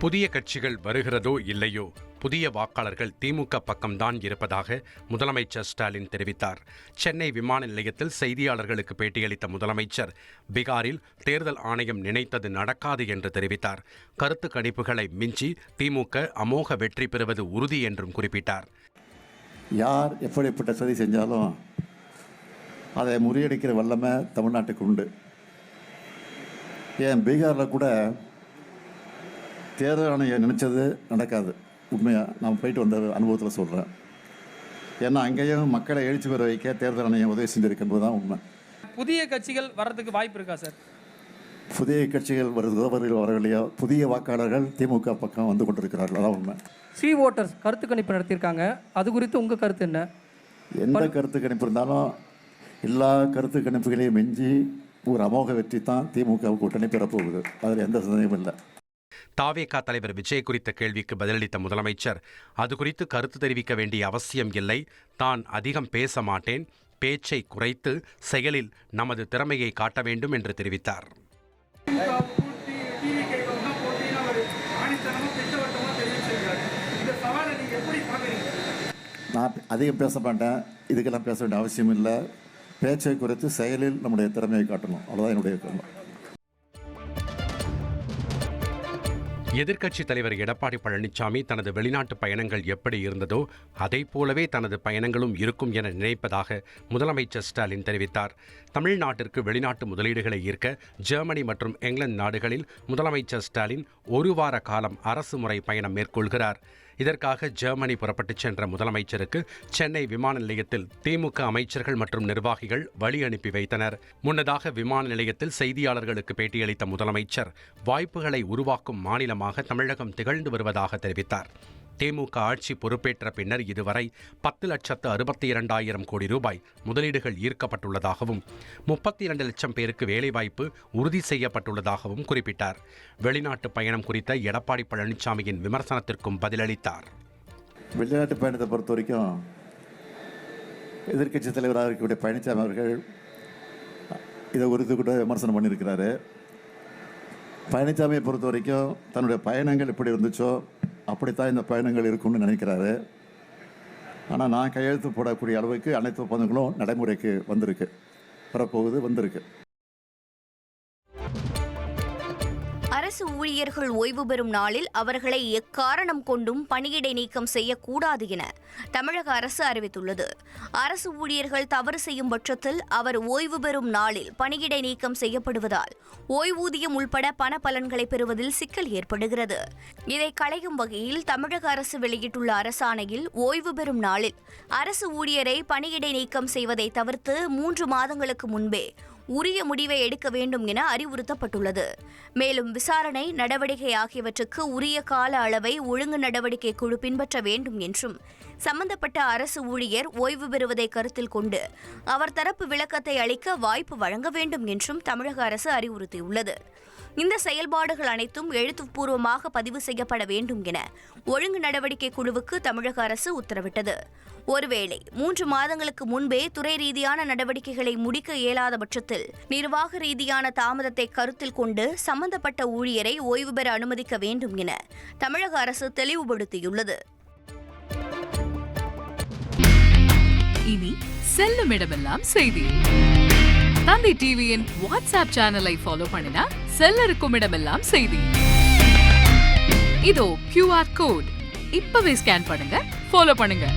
புதிய கட்சிகள் வருகிறதோ இல்லையோ, புதிய வாக்காளர்கள் திமுக பக்கம்தான் இருப்பதாக முதலமைச்சர் ஸ்டாலின் தெரிவித்தார். சென்னை விமான நிலையத்தில் செய்தியாளர்களுக்கு பேட்டியளித்த முதலமைச்சர், பீகாரில் தேர்தல் ஆணையம் நினைத்தது நடக்காது என்று தெரிவித்தார். கருத்து கணிப்புகளை மிஞ்சி திமுக அமோக வெற்றி பெறுவது உறுதி என்றும் குறிப்பிட்டார். யார் எப்படிப்பட்ட சதி செஞ்சாலும் அதை முறியடிக்கிற வல்லமை தமிழ்நாட்டுக்கு உண்டு. ஏன் பீகாரில் கூட தேர்தல் ஆணையம் நினச்சது நடக்காது. உண்மையாக நான் போயிட்டு வந்த அனுபவத்தில் சொல்கிறேன். ஏன்னா அங்கேயும் மக்களை எழுச்சி பெற வைக்க தேர்தல் ஆணையம் உதவி செஞ்சிருக்கின்றது தான் உண்மை. புதிய கட்சிகள் வர்றதுக்கு வாய்ப்பு இருக்கா சார்? புதிய கட்சிகள் வரவில்லையோ, புதிய வாக்காளர்கள் திமுக பக்கம் வந்து கொண்டிருக்கிறார்கள், அதான் உண்மை. ஓட்டர்ஸ் கருத்து கணிப்பு நடத்தியிருக்காங்க, அது குறித்து உங்கள் கருத்து என்ன? எந்த கருத்து கணிப்பு இருந்தாலும் எல்லா கருத்து கணிப்புகளையும் மிஞ்சி ஒரு அமோக வெற்றி தான் திமுக கூட்டணி பெறப்போகுது, அதில் எந்த சந்தேகமும் இல்லை. தாவேகா தலைவர் விஜய் குறித்த கேள்விக்கு பதிலளித்த முதலமைச்சர், அது குறித்து கருத்து தெரிவிக்க வேண்டிய அவசியம் இல்லை, தான் அதிகம் பேச மாட்டேன், பேச்சை குறைத்து செயலில் நமது திறமையை காட்ட வேண்டும் என்று தெரிவித்தார். நான் அதிகம் பேச மாட்டேன், இதுக்கெல்லாம் பேச வேண்டிய அவசியம் இல்லை, பேச்சை குறைத்து செயலில் நம்முடைய திறமையை காட்டணும், அவ்வளோதான் என்னுடைய கருத்து. எதிர்க்கட்சித் தலைவர் எடப்பாடி பழனிசாமி தனது வெளிநாட்டு பயணங்கள் எப்படி இருந்ததோ அதை போலவே தனது பயணங்களும் இருக்கும் என நினைப்பதாக முதலமைச்சர் ஸ்டாலின் தெரிவித்தார். தமிழ்நாட்டிற்கு வெளிநாட்டு முதலீடுகளை ஈர்க்க ஜெர்மனி மற்றும் இங்கிலாந்து நாடுகளில் முதலமைச்சர் ஸ்டாலின் ஒரு வார காலம் அரசு முறை பயணம் மேற்கொள்கிறார். இதற்காக ஜெர்மனி புறப்பட்டுச் சென்ற முதலமைச்சருக்கு சென்னை விமான நிலையத்தில் திமுக அமைச்சர்கள் மற்றும் நிர்வாகிகள் வழி அனுப்பி வைத்தனர். முன்னதாக விமான நிலையத்தில் செய்தியாளர்களுக்கு பேட்டியளித்த முதலமைச்சர், வாய்ப்புகளை உருவாக்கும் மாநிலமாக தமிழகம் திகழ்ந்து வருவதாக தெரிவித்தார். திமுக ஆட்சி பொறுப்பேற்ற பின்னர் இதுவரை 10,62,200 கோடி ரூபாய் முதலீடுகள் ஈர்க்கப்பட்டுள்ளதாகவும் 32 லட்சம் பேருக்கு வேலைவாய்ப்பு உறுதி செய்யப்பட்டுள்ளதாகவும் குறிப்பிட்டார். வெளிநாட்டு பயணம் குறித்த எடப்பாடி பழனிசாமியின் விமர்சனத்திற்கும் பதிலளித்தார். வெளிநாட்டு பயணத்தை பொறுத்த வரைக்கும் எதிர்க்கட்சி தலைவராக இருக்கக்கூடிய பழனிசாமி அவர்கள் இதை குறித்து கூட விமர்சனம் பண்ணியிருக்கிறாரு. பழனிசாமியை பொறுத்த வரைக்கும் தன்னுடைய பயணங்கள் எப்படி இருந்துச்சோ அப்படித்தான் இந்த பயணங்கள் இருக்கும்னு நினைக்கிறாரு. ஆனால் நான் கையெழுத்து போடக்கூடிய அளவுக்கு அனைத்து ஒப்பந்தங்களும் நடைமுறைக்கு வந்திருக்கு. அரசு ஊழியர்கள் ஓய்வு பெறும் நாளில் அவர்களை எக்காரணம் கொண்டும் பணியிடை நீக்கம் செய்யக்கூடாது என தமிழக அரசு அறிவித்துள்ளது. அரசு ஊழியர்கள் தவறு செய்யும் பட்சத்தில் அவர் ஓய்வு பெறும் நாளில் பணியிடை நீக்கம் செய்யப்படுவதால் ஓய்வூதியம் உள்பட பண பலன்களை பெறுவதில் சிக்கல் ஏற்படுகிறது. இதை களையும் வகையில் தமிழக அரசு வெளியிட்டுள்ள அரசாணையில் ஓய்வு பெறும் நாளில் அரசு ஊழியரை பணியிடை நீக்கம் செய்வதை தவிர்த்து 3 மாதங்களுக்கு முன்பே உரிய முடிவை எடுக்க வேண்டும் என அறிவுறுத்தப்பட்டுள்ளது. மேலும் விசாரணை, நடவடிக்கை ஆகியவற்றுக்கு உரிய கால அளவை ஒழுங்கு நடவடிக்கை குழு பின்பற்ற வேண்டும் என்றும், சம்பந்தப்பட்ட அரசு ஊழியர் ஓய்வு பெறுவதை கருத்தில் கொண்டு அவர் தரப்பு விளக்கத்தை அளிக்க வாய்ப்பு வழங்க வேண்டும் என்றும் தமிழக அரசு அறிவுறுத்தியுள்ளது. இந்த செயல்பாடுகள் அனைத்தும் எழுத்துப்பூர்வமாக பதிவு செய்யப்பட வேண்டும் என ஒழுங்கு நடவடிக்கை குழுவுக்கு தமிழக அரசு உத்தரவிட்டது. ஒருவேளை 3 மாதங்களுக்கு முன்பே துறை ரீதியான நடவடிக்கைகளை முடிக்க இயலாத பட்சத்தில் நிர்வாக ரீதியான தாமதத்தை கருத்தில் கொண்டு சம்பந்தப்பட்ட ஊழியரை ஓய்வு பெற அனுமதிக்க வேண்டும் என தமிழக அரசு தெளிவுபடுத்தியுள்ளது. இனி செல்லும் இடமெல்லாம் செய்தி. தந்தை டிவியின் வாட்ஸ்அப் சேனலை ஃபாலோ பண்ணினா செல்ல இருக்கும் இடமெல்லாம் செய்தி. இதோ QR கோட், இப்பவே ஸ்கேன் பண்ணுங்க, ஃபாலோ பண்ணுங்க.